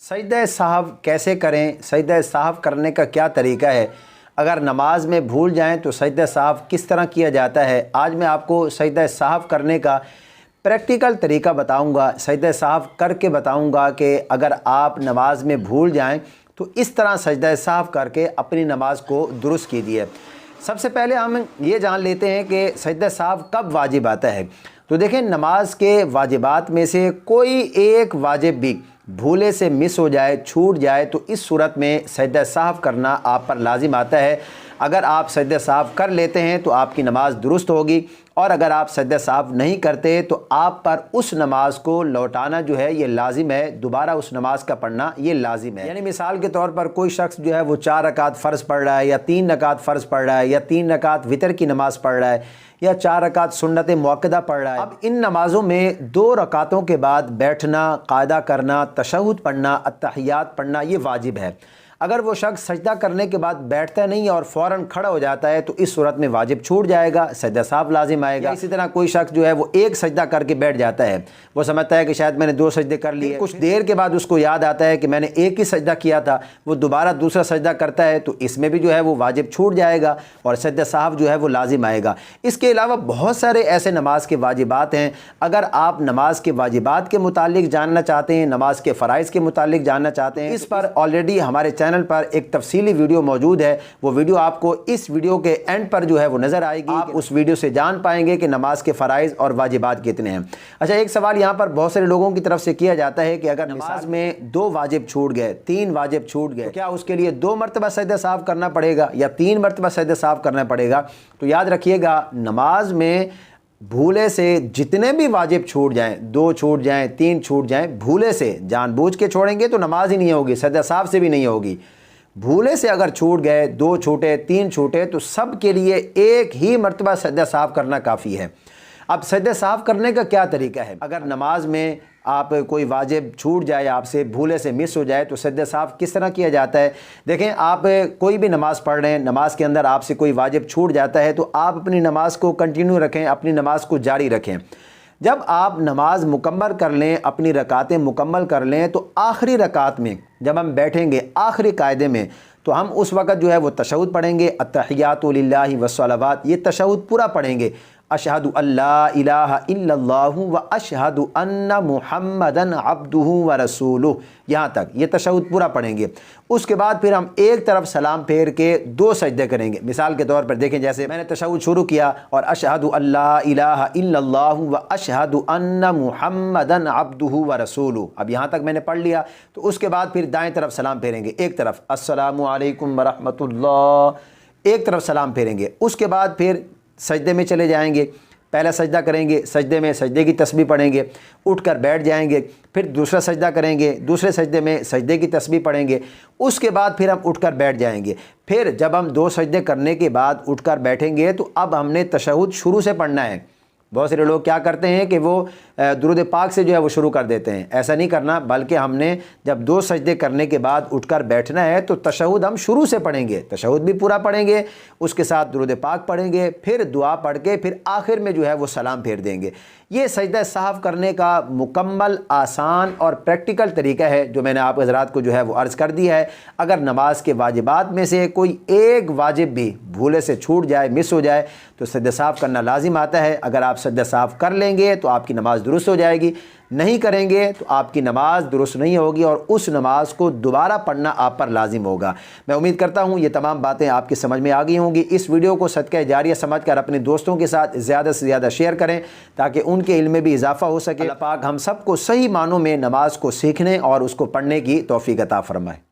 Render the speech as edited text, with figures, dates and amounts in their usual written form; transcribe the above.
سجدہ سہو کیسے کریں؟ سجدہ سہو کرنے کا کیا طریقہ ہے؟ اگر نماز میں بھول جائیں تو سجدہ سہو کس طرح کیا جاتا ہے؟ آج میں آپ کو سجدہ سہو کرنے کا پریکٹیکل طریقہ بتاؤں گا، سجدہ سہو کر کے بتاؤں گا کہ اگر آپ نماز میں بھول جائیں تو اس طرح سجدہ سہو کر کے اپنی نماز کو درست کیجیے۔ سب سے پہلے ہم یہ جان لیتے ہیں کہ سجدہ سہو کب واجب آتا ہے۔ تو دیکھیں، نماز کے واجبات میں سے کوئی ایک واجب بھی بھولے سے مس ہو جائے، چھوٹ جائے تو اس صورت میں سجدہ سہو کرنا آپ پر لازم آتا ہے۔ اگر آپ سجدہ سہو کر لیتے ہیں تو آپ کی نماز درست ہوگی، اور اگر آپ سجدہ سہو نہیں کرتے تو آپ پر اس نماز کو لوٹانا جو ہے یہ لازم ہے، دوبارہ اس نماز کا پڑھنا یہ لازم ہے۔ یعنی مثال کے طور پر کوئی شخص جو ہے وہ 4 رکعت فرض پڑھ رہا ہے، یا 3 رکعت فرض پڑھ رہا ہے، یا 3 رکعت وتر کی نماز پڑھ رہا ہے، یا 4 رکعت سنت مؤکدہ پڑھ رہا ہے۔ اب ان نمازوں میں 2 رکعتوں کے بعد بیٹھنا، قاعدہ کرنا، تشہد پڑھنا، التحیات پڑھنا یہ واجب ہے۔ اگر وہ شخص سجدہ کرنے کے بعد بیٹھتا نہیں اور فوراً کھڑا ہو جاتا ہے تو اس صورت میں واجب چھوٹ جائے گا، سجدہ سہو لازم آئے گا۔ اسی طرح کوئی شخص جو ہے وہ ایک سجدہ کر کے بیٹھ جاتا ہے، وہ سمجھتا ہے کہ شاید میں نے 2 سجدے کر لیے، کچھ دیر کے بعد اس کو یاد آتا ہے کہ میں نے ایک ہی سجدہ کیا تھا، وہ دوبارہ دوسرا سجدہ کرتا ہے تو اس میں بھی جو ہے وہ واجب چھوٹ جائے گا اور سجدہ سہو جو ہے وہ لازم آئے گا۔ اس کے علاوہ بہت سارے ایسے نماز کے واجبات ہیں۔ اگر آپ نماز کے واجبات کے متعلق جاننا چاہتے ہیں، نماز کے فرائض کے متعلق جاننا چاہتے ہیں، اس پر آلریڈی ہمارے چینل پر ایک تفصیلی ویڈیو موجود ہے۔ وہ ویڈیو آپ کو اس ویڈیو کے اینڈ پر جو ہے وہ نظر آئے گی، آپ اس ویڈیو سے جان پائیں گے کہ نماز کے فرائض اور واجبات کتنے ہیں۔ اچھا، ایک سوال یہاں پر بہت سارے لوگوں کی طرف سے کیا جاتا ہے کہ اگر نماز میں 2 واجب چھوٹ گئے، 3 واجب چھوٹ گئے، تو کیا اس کے لیے 2 مرتبہ سجدہ سہو کرنا پڑے گا یا 3 مرتبہ سجدہ سہو کرنا پڑے گا؟ تو یاد رکھیے گا، نماز میں بھولے سے جتنے بھی واجب چھوٹ جائیں، 2 چھوٹ جائیں، 3 چھوٹ جائیں، بھولے سے جان بوجھ کے چھوڑیں گے تو نماز ہی نہیں ہوگی، سجدہ سہو سے بھی نہیں ہوگی۔ بھولے سے اگر چھوٹ گئے، 2 چھوٹے، 3 چھوٹے، تو سب کے لیے ایک ہی مرتبہ سجدہ سہو کرنا کافی ہے۔ اب سجدہ سہو کرنے کا کیا طریقہ ہے؟ اگر نماز میں آپ کوئی واجب چھوٹ جائے، آپ سے بھولے سے مس ہو جائے، تو سجدہ سہو کس طرح کیا جاتا ہے؟ دیکھیں، آپ کوئی بھی نماز پڑھ رہے ہیں، نماز کے اندر آپ سے کوئی واجب چھوٹ جاتا ہے تو آپ اپنی نماز کو کنٹینیو رکھیں، اپنی نماز کو جاری رکھیں۔ جب آپ نماز مکمل کر لیں، اپنی رکعتیں مکمل کر لیں، تو آخری رکعت میں جب ہم بیٹھیں گے آخری قاعدے میں، تو ہم اس وقت جو ہے وہ تشہد پڑھیں گے، التحیات للہ والصلوات، یہ تشہد پورا پڑھیں گے، اشہد ان لا الہ الا اللہ و اشہد ان محمدن عبدہ و رسولہ، یہاں تک یہ تشہد پورا پڑھیں گے۔ اس کے بعد پھر ہم ایک طرف سلام پھیر کے 2 سجدے کریں گے۔ مثال کے طور پر دیکھیں، جیسے میں نے تشہد شروع کیا اور اشہد ان لا الہ الا اللہ و اشہد ان محمدن عبدہ و رسولہ، اب یہاں تک میں نے پڑھ لیا، تو اس کے بعد پھر دائیں طرف سلام پھیریں گے، ایک طرف السلام علیکم ورحمۃ اللہ، ایک طرف سلام پھیریں گے۔ اس کے بعد پھر سجدے میں چلے جائیں گے، پہلا سجدہ کریں گے، سجدے میں سجدے کی تسبیح پڑھیں گے، اٹھ کر بیٹھ جائیں گے، پھر دوسرا سجدہ کریں گے، دوسرے سجدے میں سجدے کی تسبیح پڑھیں گے، اس کے بعد پھر ہم اٹھ کر بیٹھ جائیں گے۔ پھر جب ہم 2 سجدے کرنے کے بعد اٹھ کر بیٹھیں گے تو اب ہم نے تشہد شروع سے پڑھنا ہے۔ بہت سارے لوگ کیا کرتے ہیں کہ وہ درود پاک سے جو ہے وہ شروع کر دیتے ہیں، ایسا نہیں کرنا، بلکہ ہم نے جب 2 سجدے کرنے کے بعد اٹھ کر بیٹھنا ہے تو تشہد ہم شروع سے پڑھیں گے، تشہد بھی پورا پڑھیں گے، اس کے ساتھ درود پاک پڑھیں گے، پھر دعا پڑھ کے پھر آخر میں جو ہے وہ سلام پھیر دیں گے۔ یہ سجدہ سہو کرنے کا مکمل، آسان اور پریکٹیکل طریقہ ہے جو میں نے آپ حضرات کو جو ہے وہ عرض کر دیا ہے۔ اگر نماز کے واجبات میں سے کوئی ایک واجب بھی بھولے سے چھوٹ جائے، مس ہو جائے، تو سجدہ سہو کرنا لازم آتا ہے۔ اگر آپ سجدہ سہو کر لیں گے تو آپ کی نماز درست ہو جائے گی، نہیں کریں گے تو آپ کی نماز درست نہیں ہوگی اور اس نماز کو دوبارہ پڑھنا آپ پر لازم ہوگا۔ میں امید کرتا ہوں یہ تمام باتیں آپ کی سمجھ میں آ گئی ہوں گی۔ اس ویڈیو کو صدقہ جاریہ سمجھ کر اپنے دوستوں کے ساتھ زیادہ سے زیادہ شیئر کریں تاکہ ان کے علم میں بھی اضافہ ہو سکے۔ اللہ پاک ہم سب کو صحیح معنوں میں نماز کو سیکھنے اور اس کو پڑھنے کی توفیق عطا فرمائے۔